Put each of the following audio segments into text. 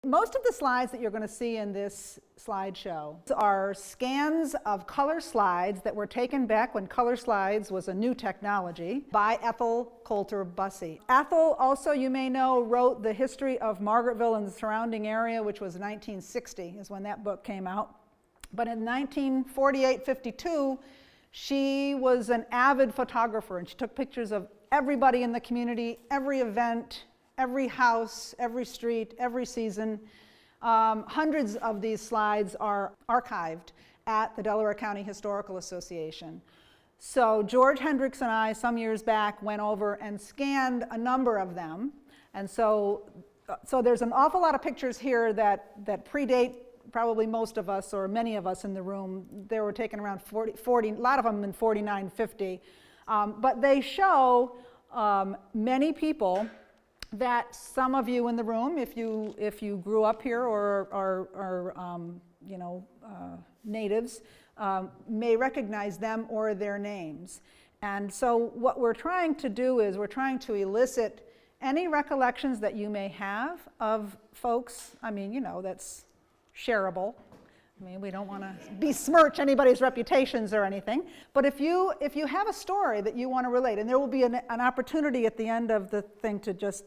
Most of the slides that you're going to see in this slideshow are scans of color slides that were taken back when color slides was a new technology by Ethel Coulter Bussey. Ethel also, you may know, wrote The History of Margaretville and the Surrounding Area, which was 1960 is when that book came out. But in 1948-52, she was an avid photographer, and she took pictures of everybody in the community, every event, every house, every street, every season. Hundreds of these slides are archived at the Delaware County Historical Association. So George Hendricks and I, some years back, went over and scanned a number of them. And so there's an awful lot of pictures here that predate probably most of us, or many of us in the room. They were taken around 40 a lot of them in 49, 50. But they show many people that some of you in the room, if you grew up here or are natives, may recognize them or their names. And so what we're trying to do is we're trying to elicit any recollections that you may have of folks. I mean, that's shareable. I mean, we don't want to besmirch anybody's reputations or anything. But if you have a story that you want to relate, and there will be an opportunity at the end of the thing to just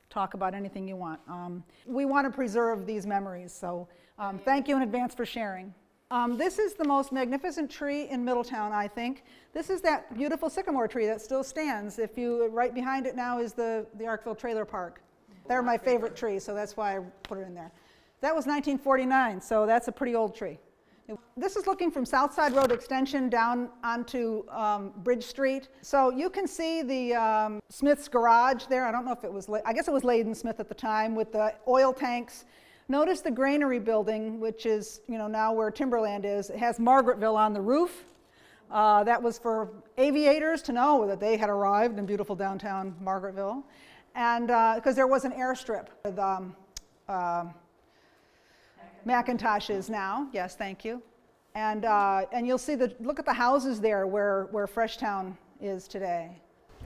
talk about anything you want. We want to preserve these memories, so thank you in advance for sharing. This is the most magnificent tree in Middletown, I think. This is that beautiful sycamore tree that still stands. Right behind it now is the Arkville Trailer Park. They're my favorite tree, so that's why I put it in there. That was 1949, so that's a pretty old tree. This is looking from Southside Road Extension down onto Bridge Street. So you can see the Smith's garage there. I don't know if it was, I guess it was Layden Smith at the time, with the oil tanks. Notice the granary building, which is now where Timberland is. It has Margaretville on the roof. That was for aviators to know that they had arrived in beautiful downtown Margaretville. And because there was an airstrip with Macintosh is now, yes, thank you. And you'll see look at the houses there where Freshtown is today.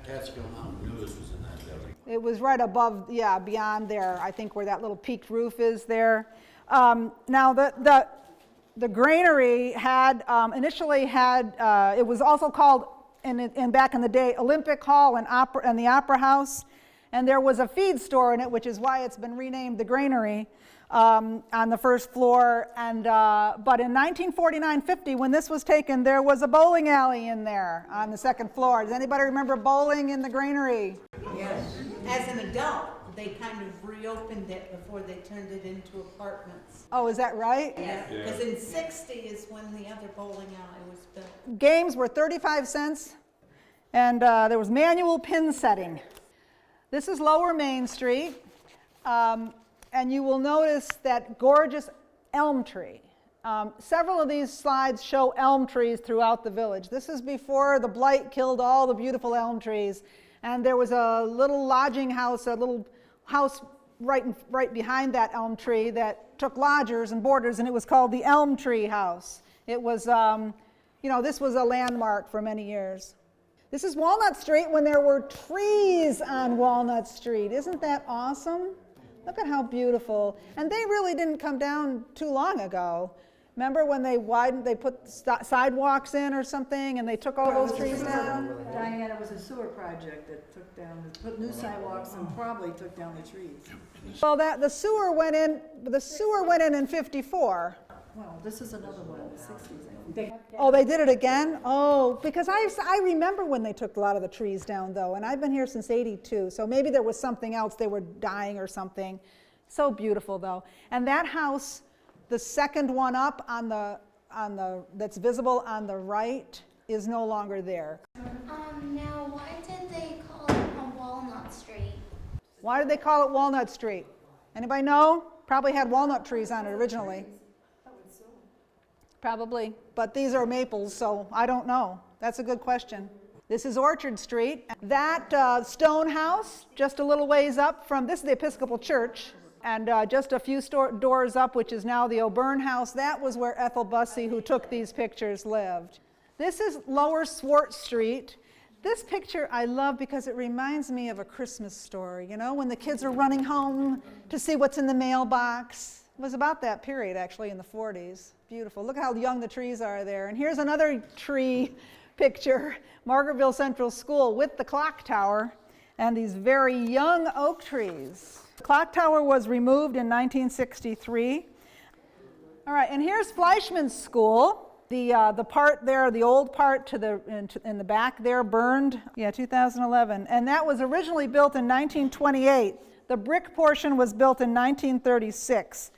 Catskill Mountain News was in that building. It was right above, beyond there, I think, where that little peaked roof is there. Now the granary had initially had it was also called in back in the day Olympic Hall and the Opera House, and there was a feed store in it, which is why it's been renamed the Granary. On the first floor, but in 1949-50, when this was taken, there was a bowling alley in there on the second floor. Does anybody remember bowling in the Granary? Yes. As an adult, they kind of reopened it before they turned it into apartments. Oh, is that right? Yeah, because in '60 is when the other bowling alley was built. Games were 35 cents, and there was manual pin setting. This is Lower Main Street. And you will notice that gorgeous elm tree. Several of these slides show elm trees throughout the village. This is before the blight killed all the beautiful elm trees. And there was a little lodging house, a little house right behind that elm tree that took lodgers and boarders, and it was called the Elm Tree House. It was, this was a landmark for many years. This is Walnut Street when there were trees on Walnut Street. Isn't that awesome? Look at how beautiful. And they really didn't come down too long ago. Remember when they put sidewalks in or something, and they took all those trees down? Diane, it was a sewer project that put new sidewalks and probably took down the trees. Well, the sewer went in 54. Well, this is another one in the 60s, I think. Oh, they did it again? Oh, because I remember when they took a lot of the trees down, though, and I've been here since '82, so maybe there was something else, they were dying or something. So beautiful, though. And that house, the second one up on the that's visible on the right, is no longer there. Now, why did they call it Walnut Street? Why did they call it Walnut Street? Anybody know? Probably had walnut trees on it originally. Probably, but these are maples, so I don't know. That's a good question. This is Orchard Street. That stone house, just a little ways up from, this is the Episcopal Church, and just a few doors up, which is now the O'Byrne House, that was where Ethel Bussey, who took these pictures, lived. This is Lower Swart Street, This picture I love because it reminds me of a Christmas story, you know, when the kids are running home to see what's in the mailbox. It was about that period, actually, in the 40s. Beautiful. Look how young the trees are there. And here's another tree picture, Margaretville Central School with the clock tower and these very young oak trees. The clock tower was removed in 1963. All right, and here's Fleischman's School. The part there, the old part in the back there burned, 2011. And that was originally built in 1928. The brick portion was built in 1936.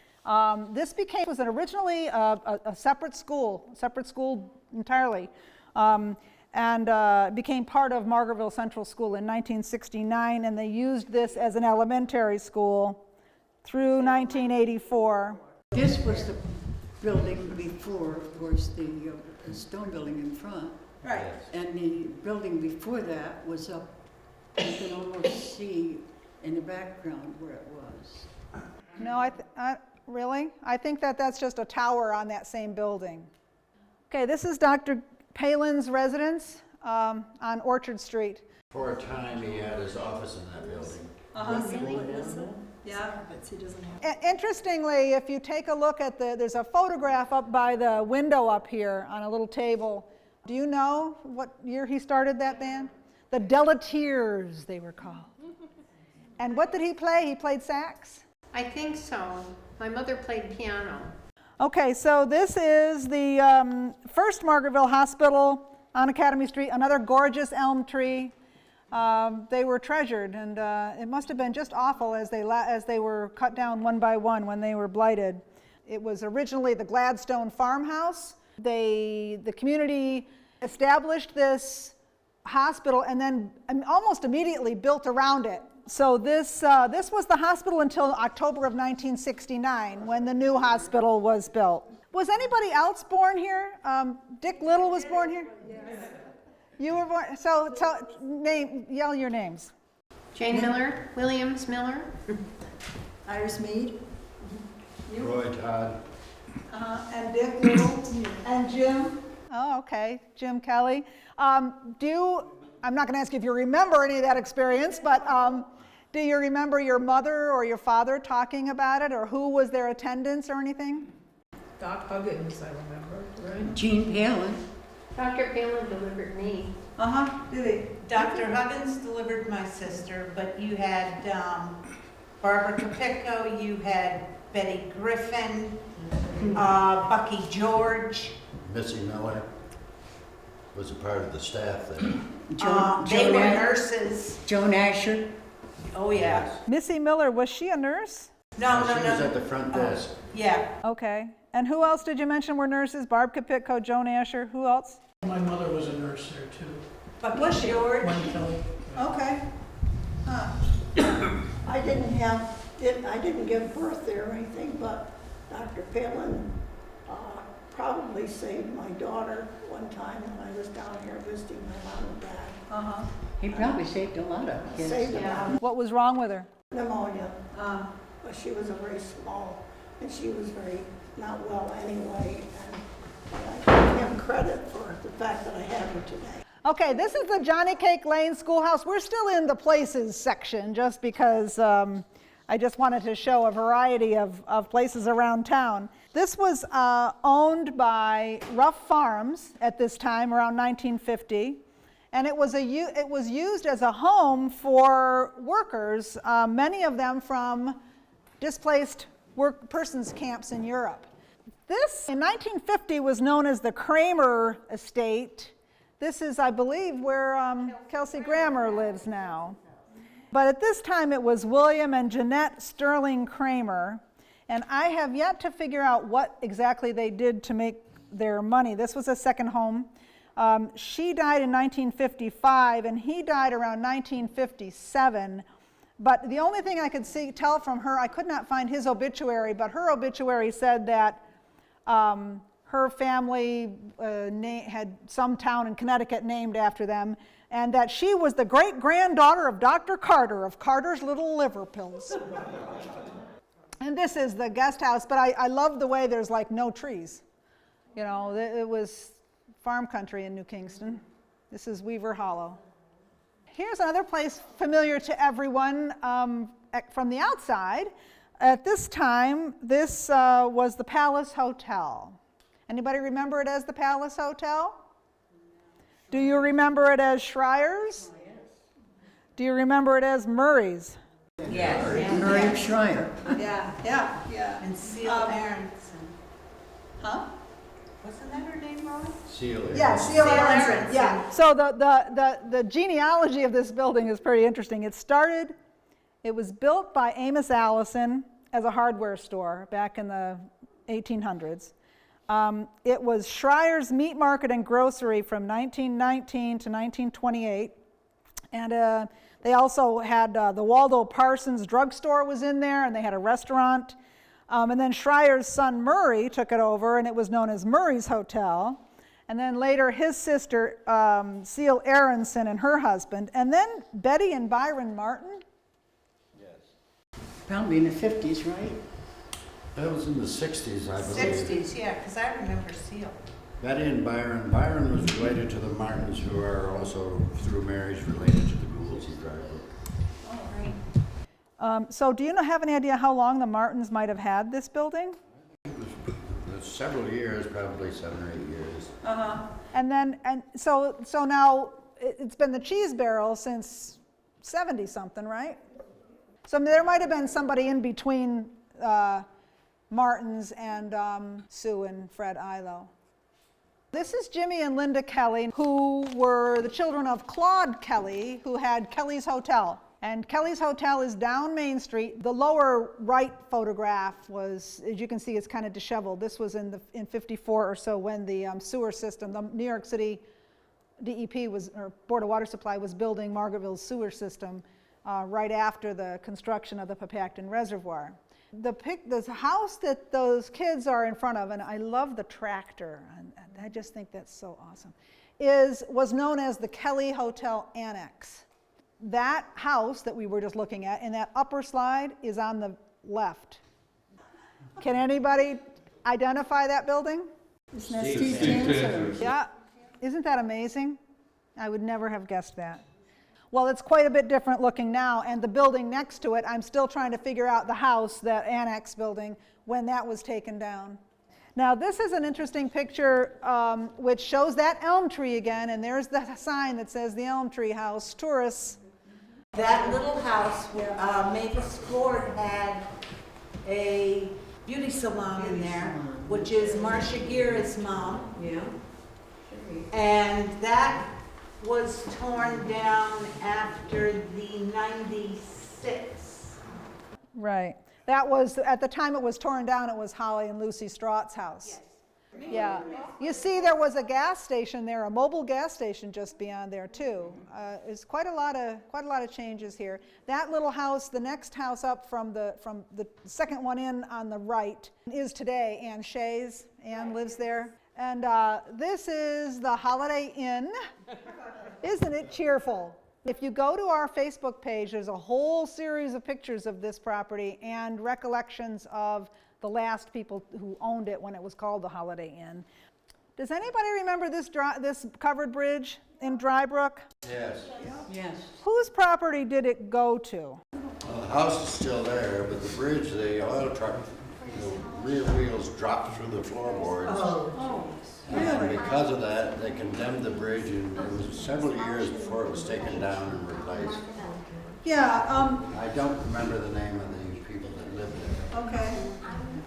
This was originally a separate school entirely, and became part of Margaretville Central School in 1969, and they used this as an elementary school through 1984. This was the building before, of course, the stone building in front. Right. And the building before that was up, you can almost see in the background where it was. No, really? I think that's just a tower on that same building. Okay, this is Dr. Palin's residence on Orchard Street. For a time, he had his office in that building. Yeah, but she doesn't have. Interestingly, if you take a look at there's a photograph up by the window up here on a little table. Do you know what year he started that band? The Delaware, they were called. And what did he play? He played sax? I think so. My mother played piano. Okay, so this is the first Margaretville Hospital on Academy Street, another gorgeous elm tree. They were treasured, and it must have been just awful as they were cut down one by one when they were blighted. It was originally the Gladstone farmhouse. The community established this hospital and then almost immediately built around it. So this was the hospital until October of 1969 when the new hospital was built. Was anybody else born here? Dick Little was born here? Yes. You were born, so yell your names. Jane Miller, Williams Miller. Iris Mead. Roy Todd. And Dick Little. And Jim. Oh, okay, Jim Kelly. I'm not going to ask you if you remember any of that experience, but do you remember your mother or your father talking about it, or who was their attendance or anything? Doc Huggins, I remember, right? Gene Palin. Dr. Palin delivered me. Did he? Dr. Huggins delivered my sister, but you had Barbara Capicco, you had Betty Griffin, Bucky George. Missy Miller was a part of the staff there. They were nurses. Joan Asher. Oh, yeah. Missy Miller, was she a nurse? No. She was at the front desk. Yeah. Okay. And who else did you mention were nurses? Barb Capitco, Joan Asher, who else? My mother was a nurse there too. Bucky George. Gwen Kelly. Okay. I didn't give birth there or anything, but Dr. Palin probably saved my daughter one time when I was down here visiting my mom and dad. He probably saved a lot of kids. Saved them out What was wrong with her? of pneumonia. But she was a very small, and she was very not well anyway. And I give him credit for the fact that I have her today. Okay, this is the Johnny Cake Lane Schoolhouse. We're still in the places section just because I just wanted to show a variety of places around town. This was owned by Ruff Farms at this time, around 1950, and it was used as a home for workers, many of them from displaced persons camps in Europe. This, in 1950, was known as the Kramer Estate. This is, I believe, where Kelsey Grammer lives now. But at this time, it was William and Jeanette Sterling Kramer, and I have yet to figure out what exactly they did to make their money. This was a second home. She died in 1955, and he died around 1957. But the only thing I could tell from her, I could not find his obituary, but her obituary said that her family had some town in Connecticut named after them, and that she was the great-granddaughter of Dr. Carter of Carter's Little Liver Pills. And this is the guest house, but I love the way there's like no trees. You know, it was farm country in New Kingston. This is Weaver Hollow. Here's another place familiar to everyone from the outside. At this time, this was the Palace Hotel. Anybody remember it as the Palace Hotel? Do you remember it as Schreier's? Do you remember it as Murray's? Yes. Murray Schreier. Yeah. And Seal Aronson. Huh? Wasn't that her name, Ron? Seal it. Yeah, Seal Aronson, Aronson. yeah. So the genealogy of this building is pretty interesting. It was built by Amos Allison as a hardware store back in the 1800s. It was Schreier's Meat Market and Grocery from 1919 to 1928. And they also had the Waldo Parsons drugstore was in there, and they had a restaurant. And then Schreier's son Murray took it over, and it was known as Murray's Hotel. And then later his sister, Seal Aronson, and her husband. And then Betty and Byron Martin. Yes. Probably in the 50s, right? That was in the 60s, I believe. 60s, yeah, because I remember Seal. Betty and Byron. Byron was related to the Martins, who are also, through marriage, related to the Goulds of Dry Brook. Oh, right. So do you have any idea how long the Martins might have had this building? It was several years, probably 7 or 8 years. And so now it's been the Cheese Barrel since 70-something, right? So there might have been somebody in between Martins and Sue and Fred Ilo. This is Jimmy and Linda Kelly, who were the children of Claude Kelly, who had Kelly's Hotel. And Kelly's Hotel is down Main Street. The lower right photograph was, as you can see, it's kind of disheveled. This was in 54 or so when the sewer system, the New York City DEP or Board of Water Supply was building Margaretville's sewer system right after the construction of the Papacton Reservoir. The house that those kids are in front of, and I love the tractor, and I just think that's so awesome, was known as the Kelly Hotel Annex. That house that we were just looking at in that upper slide is on the left. Can anybody identify that building? Isn't that Steve Jansen? Yeah, isn't that amazing? I would never have guessed that. Well, it's quite a bit different looking now, and the building next to it, I'm still trying to figure out the house, that annex building, when that was taken down. Now, this is an interesting picture which shows that elm tree again, and there's the sign that says the Elm Tree House, tourists. That little house where Mavis Ford had a beauty salon in there, which is Marcia Guerra's mom. Yeah. And that was torn down after the 96. Right. That was, at the time it was torn down, it was Holly and Lucy Straught's house. Yes. Yeah. You see there was a gas station there, a mobile gas station just beyond there too. There's quite a lot of changes here. That little house, the next house up from the second one in on the right, is today Ann Shea's. Ann lives there. And this is the Holiday Inn. Isn't it cheerful? If you go to our Facebook page, there's a whole series of pictures of this property and recollections of the last people who owned it when it was called the Holiday Inn. Does anybody remember this covered bridge in Dry Brook? Yes. Yes. Whose property did it go to? Well, the house is still there, but the bridge, the oil truck, the rear wheels dropped through the floorboards. Oh, And because of that, they condemned the bridge, and it was several years before it was taken down and replaced. yeah, I don't remember the name of the people that lived there. okay.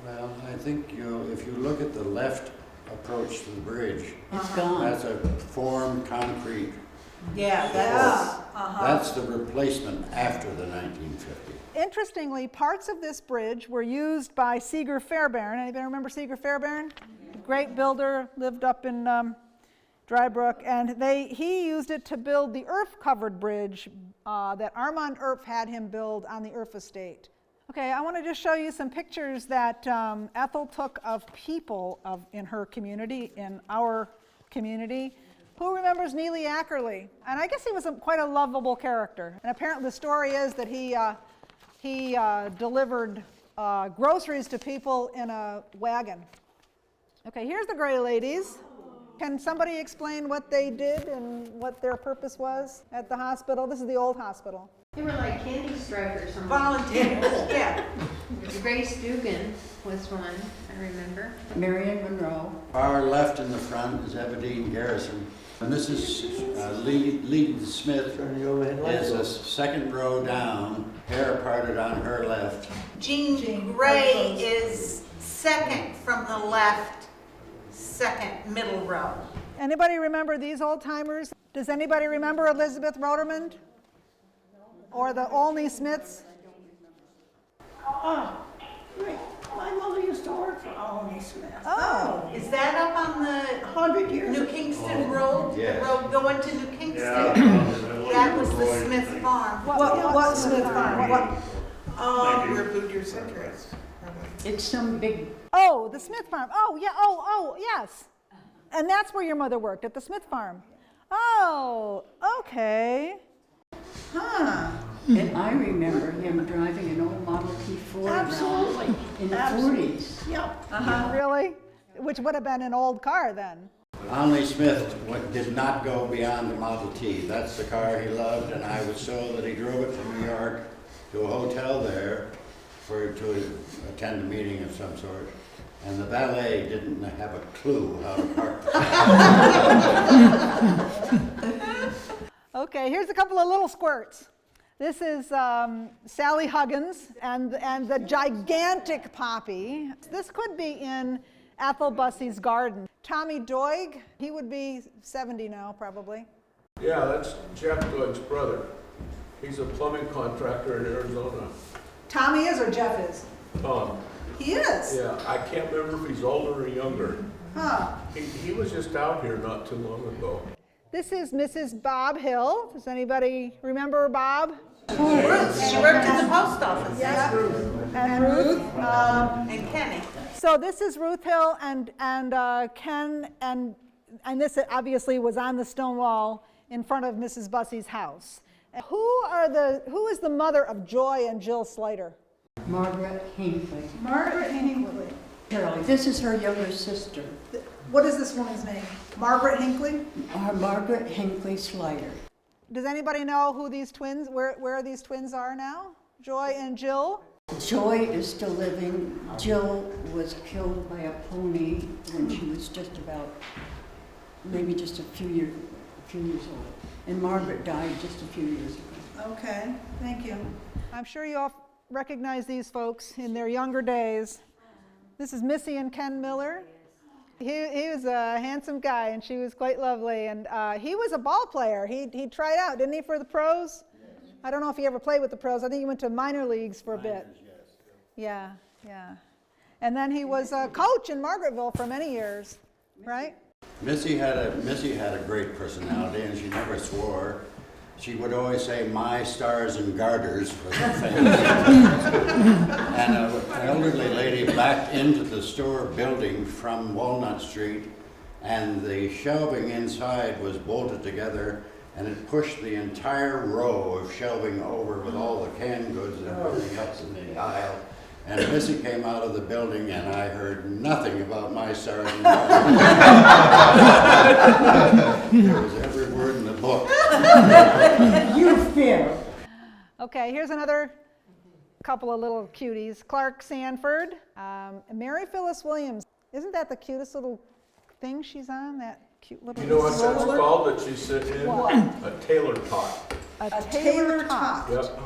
Well, I think if you look at the left approach to the bridge, It's gone. that's a formed concrete. Yeah, That's the replacement after the 1950. Interestingly, parts of this bridge were used by Seeger Fairbairn. Anybody remember Seeger Fairbairn? Great builder, lived up in Dry Brook, and he used it to build the Earth-covered bridge that Armand Earp had him build on the Earp estate. Okay, I want to just show you some pictures that Ethel took of people in her community, in our community. Who remembers Neely Ackerley? And I guess he was quite a lovable character. And apparently the story is that he delivered groceries to people in a wagon. Okay, here's the Gray Ladies. Can somebody explain what they did and what their purpose was at the hospital? This is the old hospital. They were like candy stripers. Volunteers, yeah. Grace Dugan was one, I remember. Marion Monroe. Far left in the front is Evadine Garrison. And this is Lee Smith, is the second row down, hair parted on her left. Jean Gray is second from the left, second middle row. Anybody remember these old timers? Does anybody remember Elizabeth Rodermond? Or the Olney Smiths? Oh, right. My mother used to work for Olney Smith. Oh, Is that up on the 100 years New ago. Kingston Road? Yes. The road going to New Kingston? Yeah. That was the Smith farm. what Smith farm? What? Where Bluedeer's interest. It's some big, Oh, the Smith farm. Oh, yeah, oh, yes. And that's where your mother worked, at the Smith farm. Oh, okay. Huh. and I remember him driving an old Model T Ford around Absolutely. in the Absolutely. 40s. Yep. Really? Which would have been an old car then. Olney Smith did not go beyond the Model T. That's the car he loved, and I was so that he drove it from New York to a hotel there to attend a meeting of some sort. And the valet didn't have a clue how to park the car. Okay, here's a couple of little squirts. This is Sally Huggins and the gigantic Poppy. This could be in Ethel Bussey's garden. Tommy Doig, he would be 70 now probably. Yeah, that's Jeff Doig's brother. He's a plumbing contractor in Arizona. Tommy is or Jeff is? He is? Yeah, I can't remember if he's older or younger. Huh. He was just out here not too long ago. This is Mrs. Bob Hill. Does anybody remember Bob? Ruth, she worked in the post office. And Ruth. And Kenny. So this is Ruth Hill and Ken, and this obviously was on the stone wall in front of Mrs. Bussey's house. Who is the mother of Joy and Jill Slater? Margaret Hinckley. Margaret Hinckley. Shirley, this is her younger sister, What is this woman's name? Margaret Hinckley? Margaret Hinckley Slater. Does anybody know who these twins, where these twins are now? Joy and Jill? Joy is still living. Jill was killed by a pony when she was just about, maybe just a few years old. And Margaret died just a few years ago. Okay, thank you. I'm sure you all recognize these folks in their younger days. This is Missy and Ken Miller. He was a handsome guy and she was quite lovely, and he was a ball player. He tried out, didn't he, for the pros? Yes. I don't know if he ever played with the pros. I think he went to minor leagues for a bit. Yes. Yeah. And then he was a coach in Margaretville for many years, right? Missy had a great personality, and she never swore. She would always say, "My stars and garters" for the things. And an elderly lady backed into the store building from Walnut Street, and the shelving inside was bolted together, and it pushed the entire row of shelving over with all the canned goods and everything else in the aisle. And Missy came out of the building, and I heard nothing about my stars and garters. There was every word in the book. You fail. Okay, here's another couple of little cuties. Clark Sanford, Mary Phyllis Williams. Isn't that the cutest little thing she's on? That cute little. You know what that's stroller? called that she's sitting in? What? A tailor tot. A tailor tot. Yep.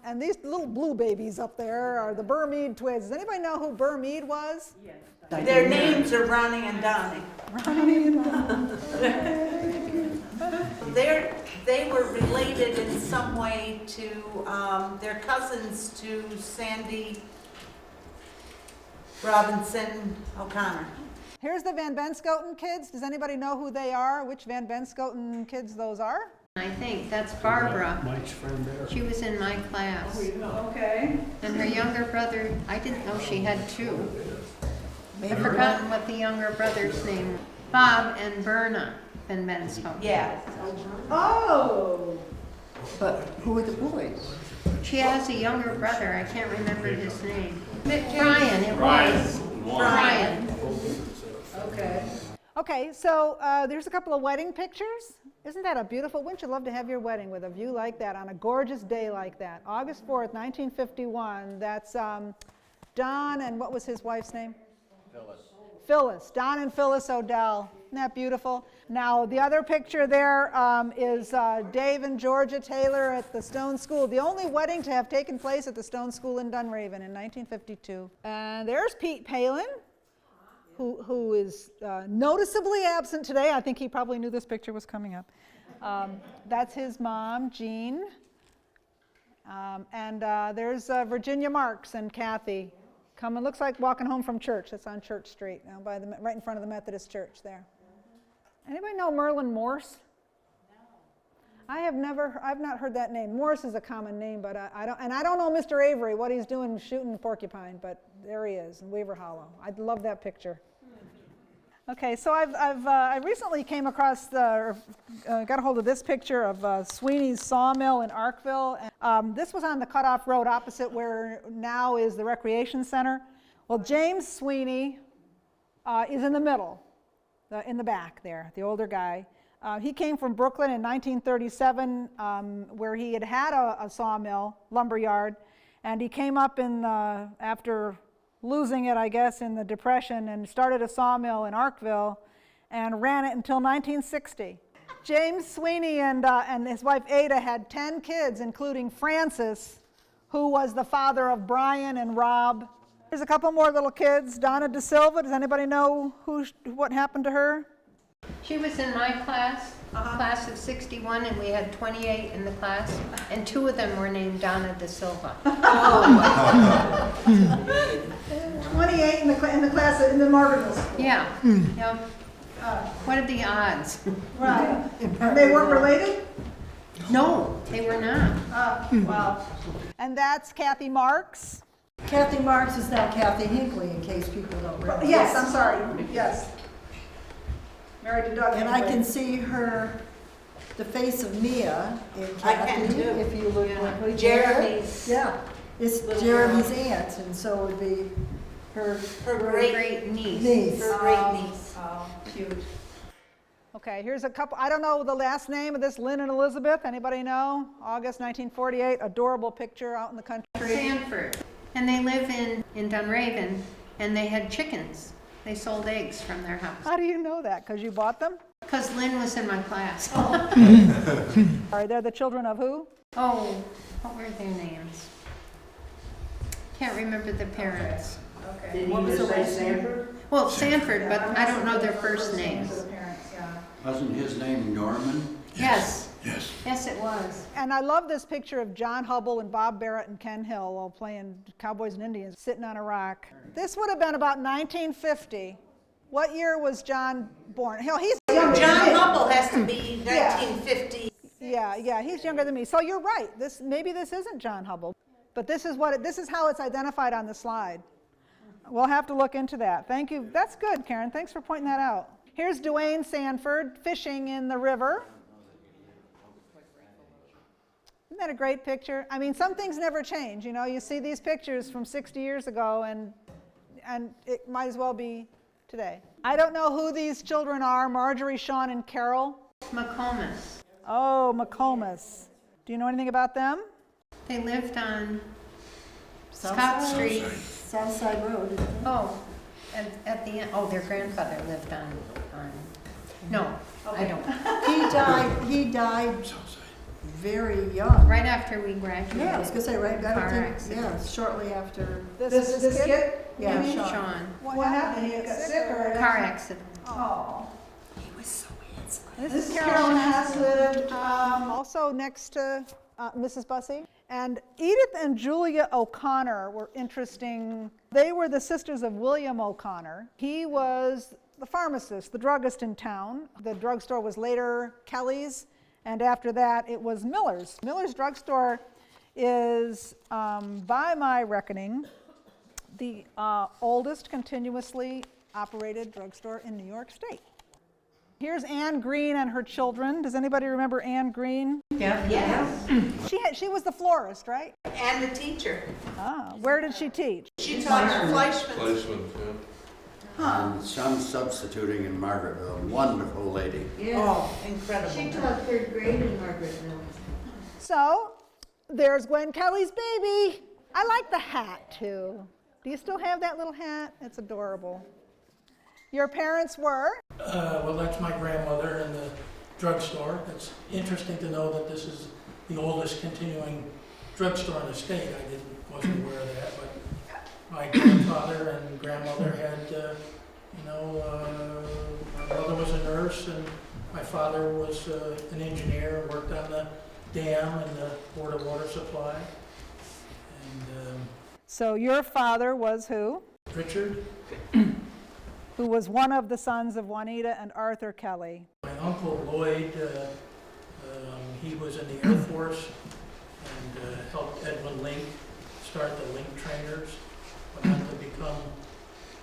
And these little blue babies up there are the Burmead twins. Does anybody know who Burmead was? Yes. Their names are Ronnie and Donnie. Ronnie and Donnie. They were related in some way to, they're cousins to Sandy Robinson O'Connor. Here's the Van Benscoten kids. Does anybody know who they are? Which Van Benscoten kids those are? I think that's Barbara. Mike's friend there. She was in my class. Okay. And her younger brother, I didn't know she had two. I've forgotten what the younger brother's name. Bob and Berna Van Benscoten. Yeah. Oh. But who are the boys? She has a younger brother, I can't remember his name. Brian. Brian, it was. Brian. Okay. Okay, so there's a couple of wedding pictures. Isn't that a beautiful, wouldn't you love to have your wedding with a view like that on a gorgeous day like that? August 4th, 1951, that's Don and what was his wife's name? Phyllis, Don and Phyllis Odell. Isn't that beautiful? Now, the other picture there is Dave and Georgia Taylor at the Stone School, the only wedding to have taken place at the Stone School in Dunraven in 1952. And there's Pete Palin, who is noticeably absent today. I think he probably knew this picture was coming up. That's his mom, Jean. And there's Virginia Marks and Kathy. Coming, looks like walking home from church. That's on Church Street, now by right in front of the Methodist Church there. Anybody know Merlin Morse? No. I've not heard that name. Morse is a common name, but I don't know Mr. Avery, what he's doing shooting porcupine, but there he is in Weaver Hollow. I love that picture. Okay, so I recently came across got a hold of this picture of Sweeney's Sawmill in Arkville. This was on the cutoff road opposite where now is the recreation center. Well, James Sweeney is in the middle, in the back there, the older guy. He came from Brooklyn in 1937, where he had a sawmill, lumberyard, and he came up after losing it, I guess, in the Depression, and started a sawmill in Arkville and ran it until 1960. James Sweeney and his wife Ada had 10 kids, including Francis, who was the father of Brian and Rob. There's a couple more little kids. Donna De Silva, does anybody know what happened to her? She was in my class, class of 61, and we had 28 in the class, and 2 of them were named Donna De Silva. 28 in the class in the Margaretville School. Yeah. Yeah. What are the odds? Right. And they weren't related? No, they were not. Wow. And that's Kathy Marks. Kathy Marks is now Kathy Hinckley, in case people don't realize. Yes, I'm sorry. Yes. Married to Doug. And I can see the face of Mia in Kathy. I can too. If you look like Jeremy's. Yeah, it's Little Jeremy's aunt, and so it would be her Great niece. Her great niece. Oh, cute. Okay, here's a couple. I don't know the last name of this, Lynn and Elizabeth. Anybody know? August 1948. Adorable picture out in the country. Sanford. And they live in Dunraven, and they had chickens. They sold eggs from their house. How do you know that? Because you bought them? Because Lynn was in my class. Are they the children of who? Oh, what were their names? Can't remember the parents. Okay. What was the last name? Well, Sanford, but I don't know their first names. Wasn't his name Norman? Yes. Yes. Yes, it was. And I love this picture of John Hubble and Bob Barrett and Ken Hill while playing Cowboys and Indians, sitting on a rock. This would have been about 1950. What year was John born? Hell, he's younger. John Hubble has to be 1950. Yeah, he's younger than me. So you're right. Maybe this isn't John Hubble, but this is how it's identified on the slide. We'll have to look into that. Thank you. That's good, Karen. Thanks for pointing that out. Here's Dwayne Sanford fishing in the river. Isn't that a great picture? I mean, some things never change. You know, you see these pictures from 60 years ago, and it might as well be today. I don't know who these children are, Marjorie, Sean, and Carol. McComas. Oh, McComas. Do you know anything about them? They lived on Scott Southside? Street. Southside Road. Oh, at the end. Oh, their grandfather lived on no, I don't. He died very young. Right after we graduated. Yeah, I was gonna say, right, I Car don't think, accident. yeah, shortly after. This kid? Yeah, Maybe Sean. Sean. What happened? He got sick or? Car accident. Oh. He was so handsome. This is Carolyn Haslett, also next to Mrs. Bussey. And Edith and Julia O'Connor were interesting. They were the sisters of William O'Connor. He was the pharmacist, the druggist in town. The drugstore was later Kelly's, and after that it was Miller's. Miller's drugstore is, by my reckoning, the oldest continuously operated drugstore in New York State. Here's Anne Green and her children. Does anybody remember Anne Green? Yeah. Yes. She was the florist, right? And the teacher. Ah, where did she teach? She taught at Fleischman's. Fleischman's, yeah. and some substituting in Margaretville. Wonderful lady. Oh, incredible. She taught third grade in Margaretville. So there's Gwen Kelly's baby. I like the hat too. Do you still have that little hat? It's adorable. Your parents were? Well, that's my grandmother in the drugstore. It's interesting to know that this is the oldest continuing drugstore in the state. I wasn't aware of that, but my grandfather and grandmother had, my mother was a nurse and my father was an engineer and worked on the dam and the Board of Water Supply. And So your father was who? Richard, Who was one of the sons of Juanita and Arthur Kelly. my uncle Lloyd, he was in the Air Force and helped Edwin Link start the Link Trainers, went on to become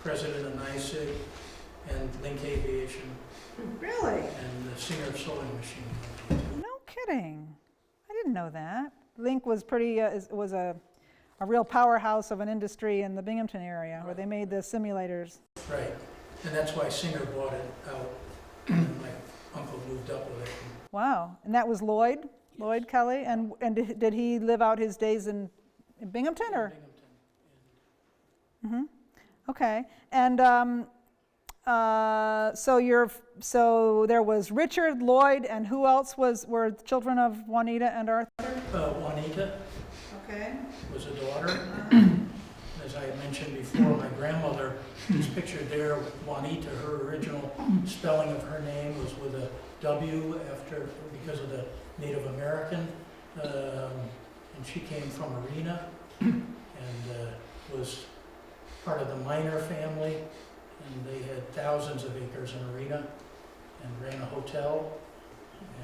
president of NYSEG and Link Aviation Really? and the Singer Sewing Machine. No kidding. I didn't know that. Link was was a real powerhouse of an industry in the Binghamton area where they made the simulators. Right, and that's why Singer bought it out. And my uncle moved up with it. Wow. And that was Lloyd Kelly. And did he live out his days in Binghamton or? Binghamton. Okay. And so there was Richard, Lloyd, and who else were children of Juanita and Arthur? Juanita Okay. was a daughter. As I had mentioned before, my grandmother is pictured there, Juanita. Her original spelling of her name was with a W because of the Native American. And she came from Arena and was part of the Miner family. And they had thousands of acres in Arena and ran a hotel.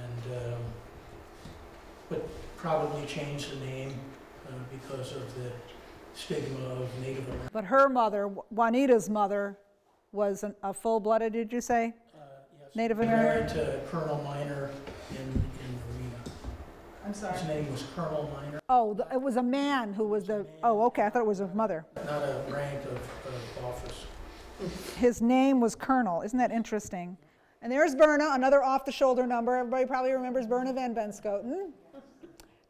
And but probably changed the name because of the stigma of Native American. But her mother, Juanita's mother, was a full-blooded, did you say? Yes, Native married to Colonel Miner in Arena. I'm sorry. His name was Colonel Miner, Oh, it was a man who was the, oh, okay, I thought it was a mother. not a rank of office. His name was Colonel. Isn't that interesting? And there's Berna, another off-the-shoulder number. Everybody probably remembers Berna Van Benscoten.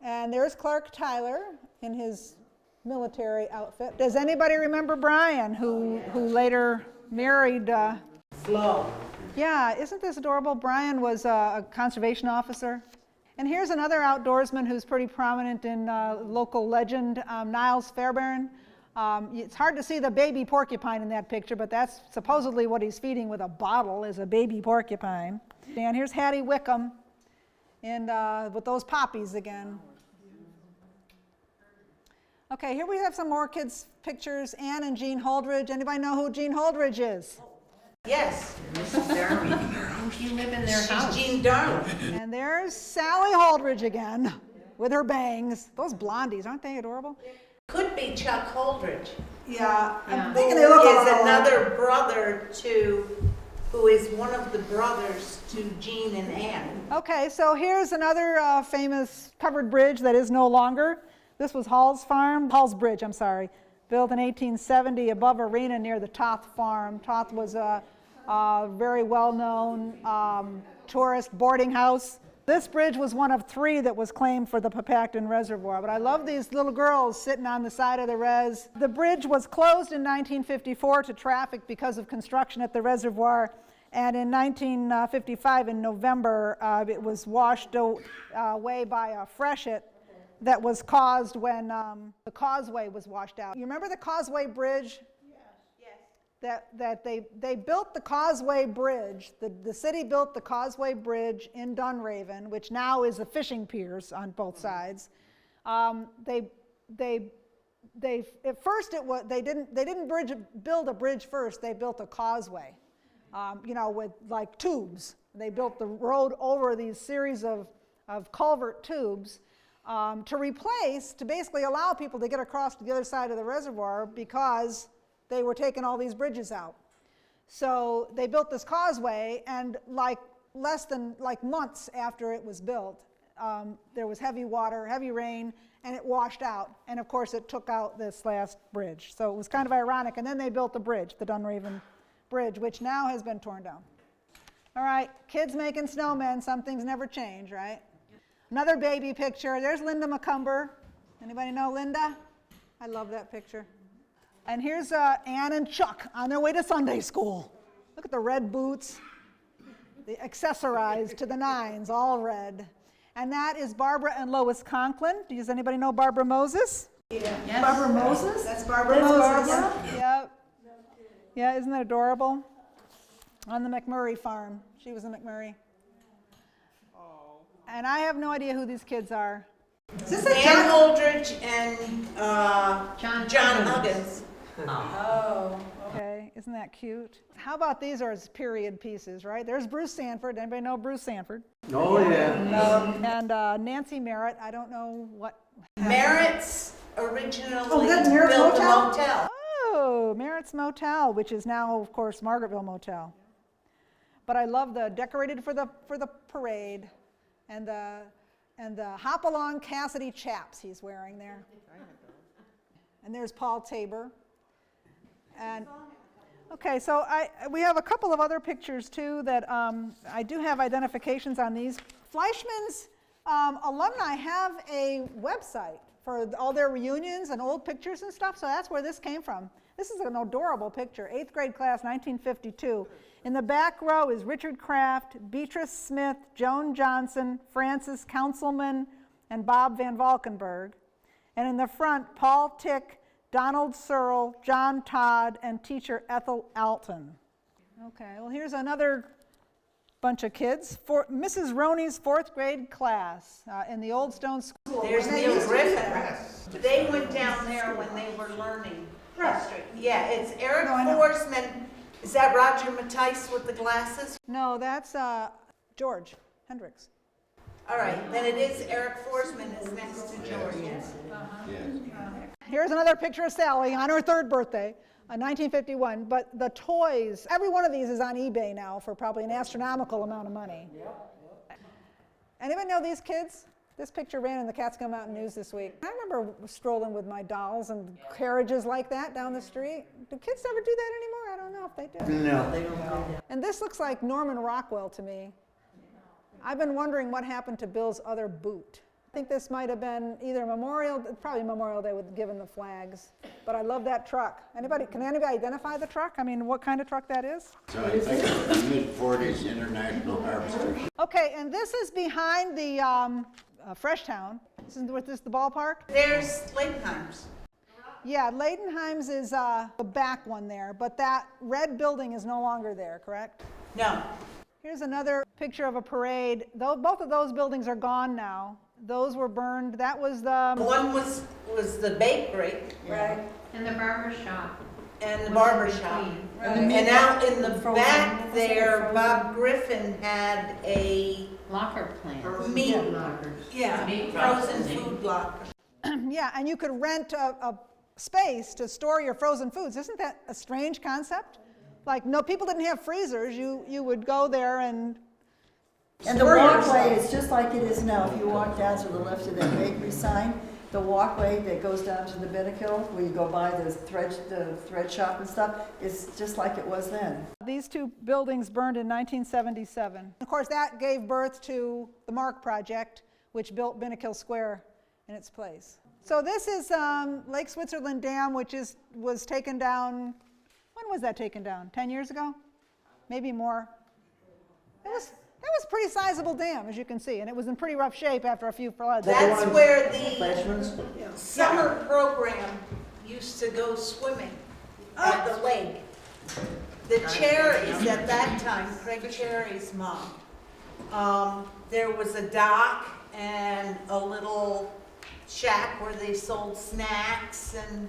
And there's Clark Tyler in his military outfit. Does anybody remember Brian, who later married? Flo. Yeah, isn't this adorable? Brian was a conservation officer. And here's another outdoorsman who's pretty prominent in local legend, Niles Fairbairn. It's hard to see the baby porcupine in that picture, but that's supposedly what he's feeding with a bottle is a baby porcupine. And here's Hattie Wickham with those poppies again. Okay, here we have some more kids' pictures. Ann and Jean Holdridge. Anybody know who Jean Holdridge is? Yes. Mrs. Darby. You live in their house. She's Jean Darby. And there's Sally Holdridge again with her bangs. Those blondies, aren't they adorable? Could be Chuck Holdridge. Yeah, I'm thinking Who they look is alike. another brother who is one of the brothers to Jean and Ann. Okay, so here's another famous covered bridge that is no longer. This was Hall's Bridge, I'm sorry, built in 1870 above Arena near the Toth Farm. Toth was a very well-known tourist boarding house. This bridge was one of 3 that was claimed for the Papacton Reservoir, but I love these little girls sitting on the side of the res. The bridge was closed in 1954 to traffic because of construction at the reservoir, and in 1955, in November, it was washed away by a freshet that was caused when the causeway was washed out. You remember the Causeway Bridge? Yes. That they built the Causeway Bridge. The city built the Causeway Bridge in Dunraven, which now is a fishing piers on both sides. At first they didn't build a bridge first. They built a causeway, with like tubes. They built the road over these series of culvert tubes. To basically allow people to get across to the other side of the reservoir because they were taking all these bridges out. So they built this causeway, and less than months after it was built, there was heavy water, heavy rain, and it washed out. And of course it took out this last bridge. So it was kind of ironic. And then they built the bridge, the Dunraven bridge, which now has been torn down. All right, kids making snowmen, some things never change, right? Another baby picture. There's Linda McCumber. Anybody know Linda? I love that picture. And here's Ann and Chuck on their way to Sunday school. Look at the red boots, the accessorized to the nines, all red. And that is Barbara and Lois Conklin. Does anybody know Barbara Moses? Yes. Barbara Moses? That's Barbara That's Moses. Barbara? Yep. Yeah, isn't that adorable? On the McMurray farm. She was a McMurray. And I have no idea who these kids are. Is this Ann Holdridge and John Huggins? Oh, okay. Isn't that cute? How about these are as period pieces, right? There's Bruce Sanford. Anybody know Bruce Sanford? Oh, yeah. And Nancy Merritt. I don't know what. Merritt's originally Oh, that's Merritt's built a Motel? motel. Oh, Merritt's Motel, which is now, of course, Margaretville Motel. But I love the decorated for the parade, and the Hopalong Cassidy chaps he's wearing there. And there's Paul Tabor. And okay, so we have a couple of other pictures too that I do have identifications on these. Fleischmann's alumni have a website for all their reunions and old pictures and stuff, so that's where this came from. This is an adorable picture, 8th grade class, 1952. In the back row is Richard Kraft, Beatrice Smith, Joan Johnson, Francis Councilman, and Bob Van Valkenburg. And in the front, Paul Tick, Donald Searle, John Todd, and teacher Ethel Alton. Okay, well here's another bunch of kids. Mrs. Roney's 4th grade class in the Old Stone School. There's Neil Griffin. They went down there when they were learning history. Yeah, it's Eric Forsman. Is that Roger Matthijs with the glasses? No, that's George Hendricks. All right, then it is Eric Forsman is next to George. Yes. Here's another picture of Sally on her 3rd birthday, 1951. But the toys, every one of these is on eBay now for probably an astronomical amount of money. Anybody know these kids? This picture ran in the Catskill Mountain News this week. I remember strolling with my dolls and carriages like that down the street. Do kids ever do that anymore? I don't know if they do. No. And this looks like Norman Rockwell to me. I've been wondering what happened to Bill's other boot. I think this might have been either probably Memorial Day with given the flags. But I love that truck. Can anybody identify the truck? I mean, what kind of truck that is? So I think it's the mid-40s International Harvester. Okay, and this is behind the Freshtown. This is the ballpark? There's Leidenheim's. Yeah, Leidenheim's is the back one there, but that red building is no longer there, correct? No. Here's another picture of a parade. Both of those buildings are gone now. Those were burned. That was the... One was the bakery. Right. And the barber shop. And the barber shop. And out in the back there, Bob Griffin had a Locker plant. meat, Lockers. frozen food locker. Yeah, and you could rent a space to store your frozen foods. Isn't that a strange concept? Like, no, people didn't have freezers. You would go there and And the walkway is just like it is now. If you walk down to the left of that bakery sign, the walkway that goes down to the Binnacle, where you go by the thread shop and stuff, is just like it was then. these two buildings burned in 1977. Of course, that gave birth to the Mark Project, which built Binnacle Square in its place. So this is Lake Switzerland Dam, which was taken down. When was that taken down? 10 years ago? Maybe more. It was a pretty sizable dam, as you can see, and it was in pretty rough shape after a few floods. That's where the summer program used to go swimming at the lake. The Cherries at that time, Craig Cherry's mom, there was a dock and a little shack where they sold snacks and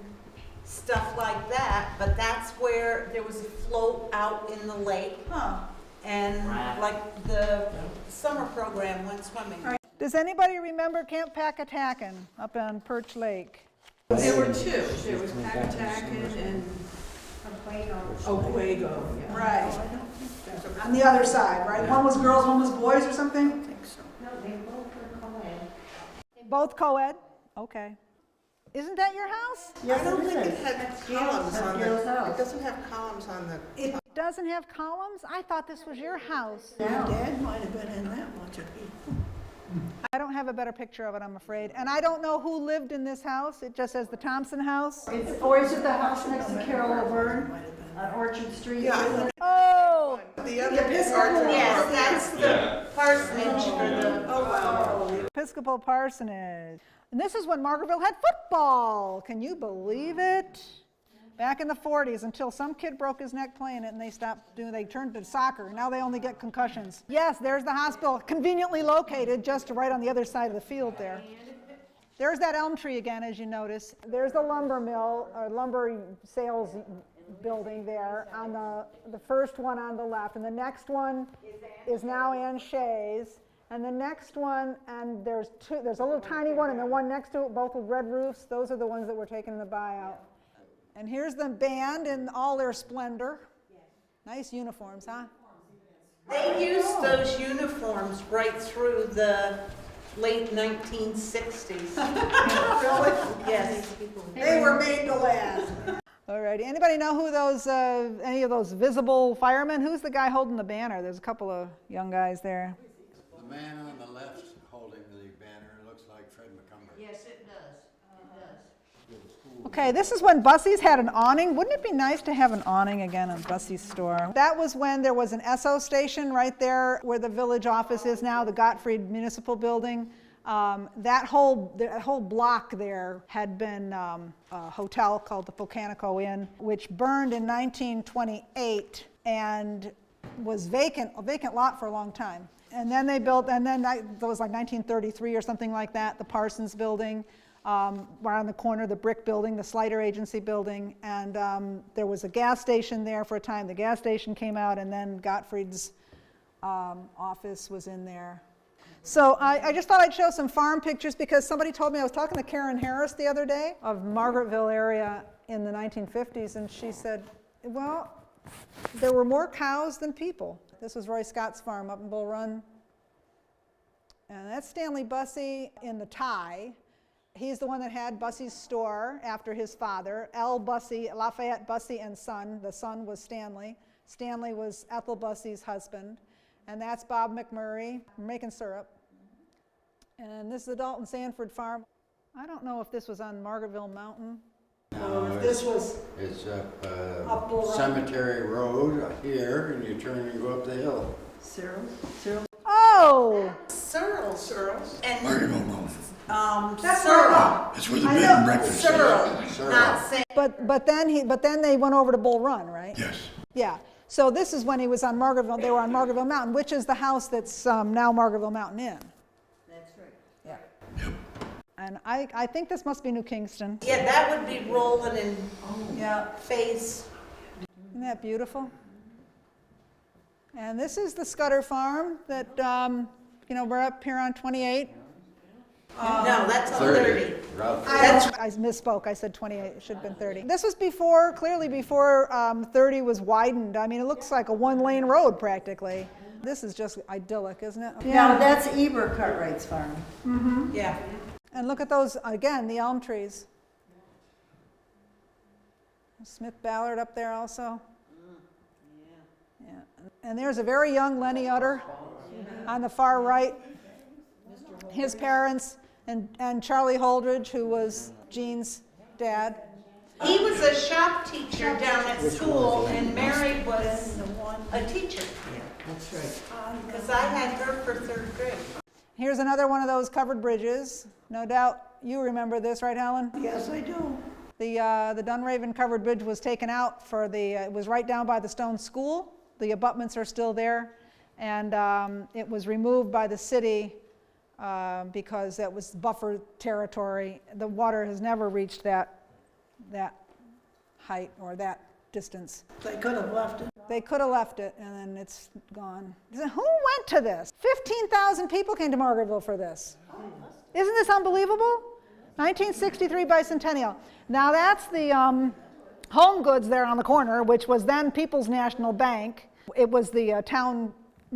stuff like that, but that's where there was a float out in the lake. And like the summer program went swimming. Does anybody remember Camp Packatacken up on Perch Lake? There were two. There was Packatacken and Oquago. Right. On the other side, right? One was girls, one was boys or something? I think so. No, they both were co-ed. Both co-ed? Okay. Isn't that your house? Yes, I don't it think is. it had columns on That's Gail's the, house. it doesn't have columns on the. doesn't have columns? I thought this was your house. My dad might have been in that much of it. I don't have a better picture of it, I'm afraid. And I don't know who lived in this house. It just says the Thompson house. Or is it the house next to Carol O'Byrne on Orchard Street? Yeah. Oh, The other Yes, that's the parsonage for the, Oh, wow. Episcopal Parsonage. And this is when Margaretville had football. Can you believe it? Back in the 40s, until some kid broke his neck playing it and they turned to soccer. Now they only get concussions. Yes, there's the hospital, conveniently located just right on the other side of the field there. There's that elm tree again, as you notice. There's the lumber mill, or lumber sales building there on the first one on the left. And the next one is now Ann Shay's. And the next one, and there's a little tiny one, and the one next to it, both with red roofs. Those are the ones that were taken in the buyout. And here's the band in all their splendor. Nice uniforms, huh? they used those uniforms right through the late 1960s. Really? Yes. They were made to last. All righty. Anybody know who those, any of those visible firemen? Who's the guy holding the banner? There's a couple of young guys there. The man on the left holding the banner looks like Fred McCumber. Yes, it does. It does. Okay, this is when Bussey's had an awning. Wouldn't it be nice to have an awning again in Bussey's store? That was when there was an Esso station right there where the village office is now, the Gottfried Municipal Building. That whole block there had been a hotel called the Volcanico Inn, which burned in 1928 and was a vacant lot for a long time. And then they built, and then that was like 1933 or something like that, the Parsons Building. Right on the corner, the brick building, the Slider Agency building, and there was a gas station there for a time. The gas station came out, and then Gottfried's office was in there. So I just thought I'd show some farm pictures because somebody told me, I was talking to Karen Harris the other day of Margaretville area in the 1950s, and she said, well, there were more cows than people. This was Roy Scott's farm up in Bull Run. And that's Stanley Bussey in the tie. He's the one that had Bussey's store after his father, L. Bussey, Lafayette Bussey and son. The son was Stanley. Stanley was Ethel Bussey's husband. And that's Bob McMurray making syrup. And this is the Dalton Sanford farm. I don't know if this was on Margaretville Mountain. No, This was it's up Up Bull Run. Cemetery Road here, and you turn and go up the hill. Cyril? Oh! Searles. And, Margaretville Mountain. That's Searle. That's where the bed and breakfast is. Searle, not Sam. But then they went over to Bull Run, right? Yes. Yeah. So this is when he was on Margaretville. They were on Margaretville Mountain, which is the house that's now Margaretville Mountain Inn. That's right. Yeah. Yep. And I think this must be New Kingston. Yeah, that would be Roland and Yeah. Face. Isn't that beautiful? And this is the Scudder farm that, we're up here on 28. No, that's on 30. Route That's I misspoke. I said 28. It should have been 30. This was clearly before 30 was widened. I mean, it looks like a one-lane road practically. This is just idyllic, isn't it? Now, that's Eber Cartwright's farm. Yeah. And look at those, again, the elm trees. Smith Ballard up there also. Yeah. And there's a very young Lenny Utter on the far right. His parents and Charlie Holdridge, who was Jean's dad. He was a shop teacher down at school, and Mary was a teacher. That's right. Because I had her for 3rd grade. Here's another one of those covered bridges. No doubt you remember this, right, Helen? Yes, I do. The Dunraven covered bridge was taken out it was right down by the Stone School. The abutments are still there. And it was removed by the city because that was buffer territory. The water has never reached that height or that distance. They could have left it. They could have left it, and then it's gone. Who went to this? 15,000 people came to Margaretville for this. Isn't this unbelievable? 1963 bicentennial. Now that's the Home Goods there on the corner, which was then People's National Bank. It was the town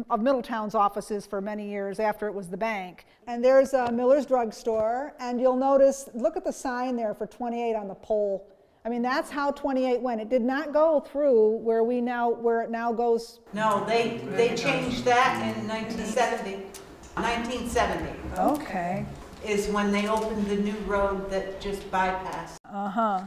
of Middletown's offices for many years after it was the bank. And there's Miller's Drug Store, and you'll notice, look at the sign there for 28 on the pole. I mean, that's how 28 went. It did not go through where it now goes. No, they changed that in 1970. 1970 Okay. is when they opened the new road that just bypassed. Uh-huh.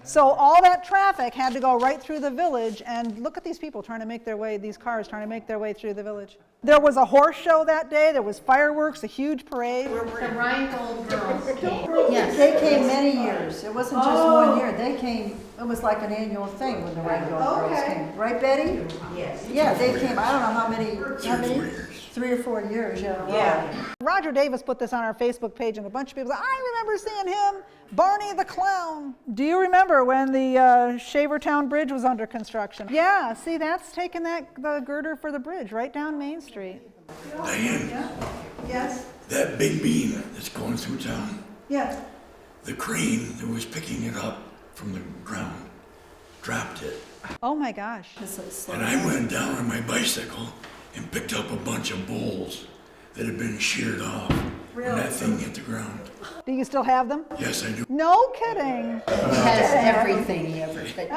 So all that traffic had to go right through the village, and look at these people trying to make their way, these cars trying to make their way through the village. There was a horse show that day, there was fireworks, a huge parade. The Rheingold girls came. Yes, they came many years. It wasn't just 1 year. They came, it was like an annual thing when the Rheingold girls came. Right, Betty? Yes. Yeah, they came, I don't know how many? 3 or 4 years, yeah. Yeah. Roger Davis put this on our Facebook page, and a bunch of people said, I remember seeing him, Barney the Clown. Do you remember when the Shavertown Bridge was under construction? Yeah, see, that's taking the girder for the bridge right down Main Street. Diane, Yes, that big beam that's going through town, yes. the crane that was picking it up from the ground dropped it. Oh my gosh. And I went down on my bicycle and picked up a bunch of bowls that had been sheared off when that thing hit the ground. Do you still have them? Yes, I do. No kidding. He has everything he ever did.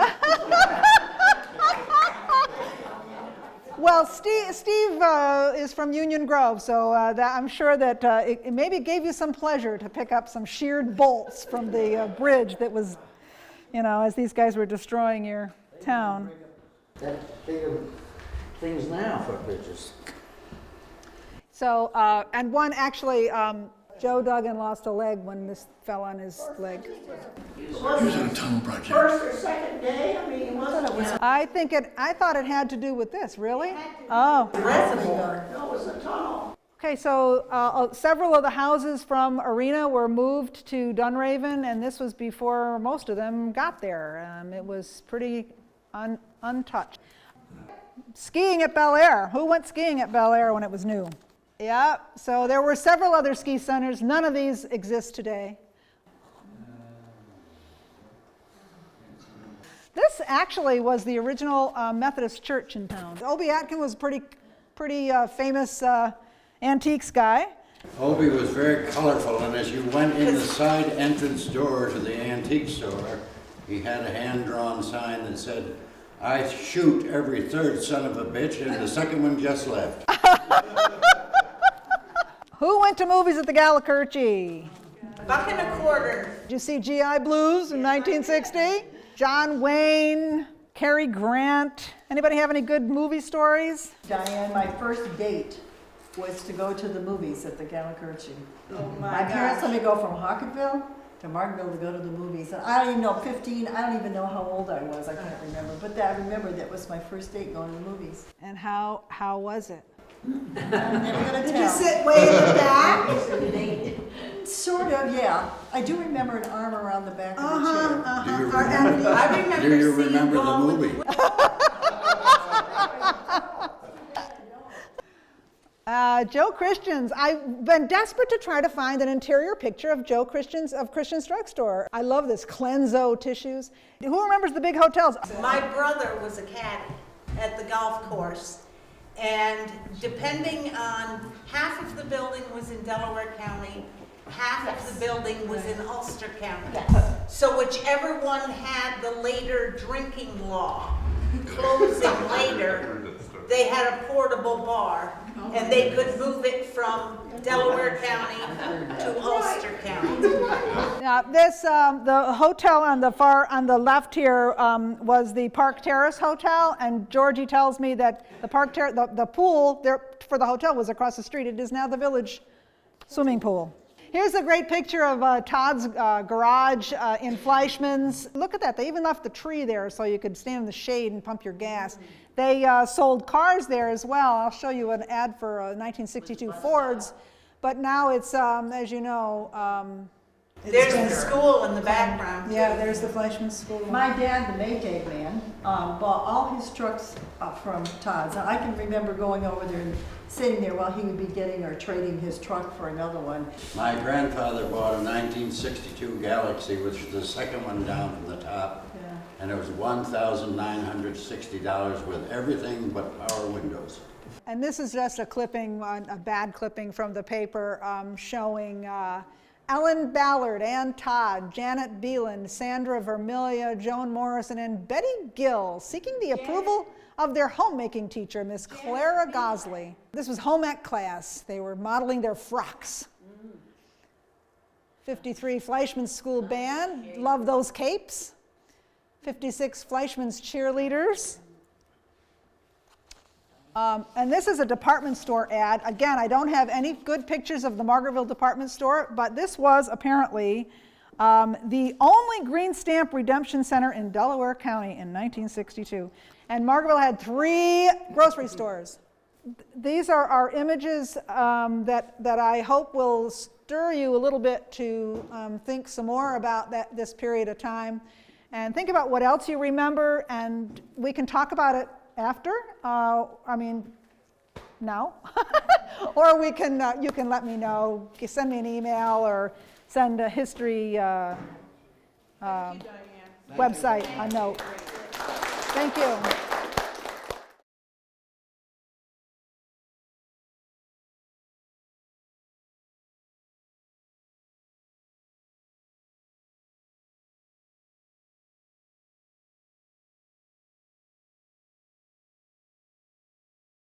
Well, Steve is from Union Grove, so I'm sure that it maybe gave you some pleasure to pick up some sheared bolts from the bridge that was, as these guys were destroying your town. That big of things now for bridges. So, and one actually, Joe Duggan lost a leg when this fell on his leg. He was on a tunnel project. First or second day, I mean, wasn't it? I thought it had to do with this, really? Oh. Reservoir. No, it was a tunnel. Okay, so several of the houses from Arena were moved to Dunraven, and this was before most of them got there. It was pretty untouched. Skiing at Bel Air. Who went skiing at Bel Air when it was new? Yeah, so there were several other ski centers. None of these exist today. This actually was the original Methodist church in town. Obie Atkin was pretty famous antiques guy. Obie was very colorful, and as you went in the side entrance door to the antique store, he had a hand-drawn sign that said, I shoot every third son of a bitch, and the second one just left. Who went to movies at the Gallicurci? Buck and a quarter. Did you see GI Blues in 1960? John Wayne, Cary Grant. Anybody have any good movie stories? Diane, my first date was to go to the movies at the Gallicurci. Oh My parents let me go from Hocketville to Martinville to go to the movies. And I don't even know, 15, I don't even know how old I was, I can't remember. But I remember that was my first date going to the movies. And how was it? I'm never gonna Did tell. you sit way in the back? Sort of, yeah. I do remember an arm around the back of the chair. I remember Do you seeing remember the Gone with movie? Joe Christian's. I've been desperate to try to find an interior picture of Joe Christian's, of Christian's Drugstore. I love this Cleanzo tissues. Who remembers the big hotels? My brother was a caddy at the golf course, and depending on, half of the building was in Delaware County, half of the building was in Ulster County. So whichever one had the later drinking law, closing later, they had a portable bar, and they could move it from Delaware County to Ulster County. Now, the hotel on the left here was the Park Terrace Hotel, and Georgie tells me that the pool there for the hotel was across the street. It is now the village swimming pool. Here's a great picture of Todd's garage in Fleischman's. Look at that, they even left the tree there so you could stand in the shade and pump your gas. They sold cars there as well. I'll show you an ad for 1962 Fords, but now it's, as you know, There's the school in the background. yeah, there's the Fleischman School. My dad, the Maytag man, bought all his trucks from Todd's. And I can remember going over there and sitting there while he would be getting or trading his truck for another one. My grandfather bought a 1962 Galaxy, which was the second one down from the top. Yeah. And it was $1,960 with everything but power windows. And this is just a clipping, a bad clipping from the paper showing Ellen Ballard, Ann Todd, Janet Beeland, Sandra Vermilia, Joan Morrison, and Betty Gill, seeking the approval of their homemaking teacher, Miss Clara Gosley. This was home ec class. They were modeling their frocks. 53 Fleischman's School Band, love those capes. 56 Fleischman's cheerleaders. And this is a department store ad. Again, I don't have any good pictures of the Margaretville department store, but this was apparently the only green stamp redemption center in Delaware County in 1962. And Margaretville had 3 grocery stores. These are our images that I hope will stir you a little bit to think some more about this period of time. And think about what else you remember, and we can talk about it after, now, or we can, you can let me know, send me an email or send a history website a note. Thank you.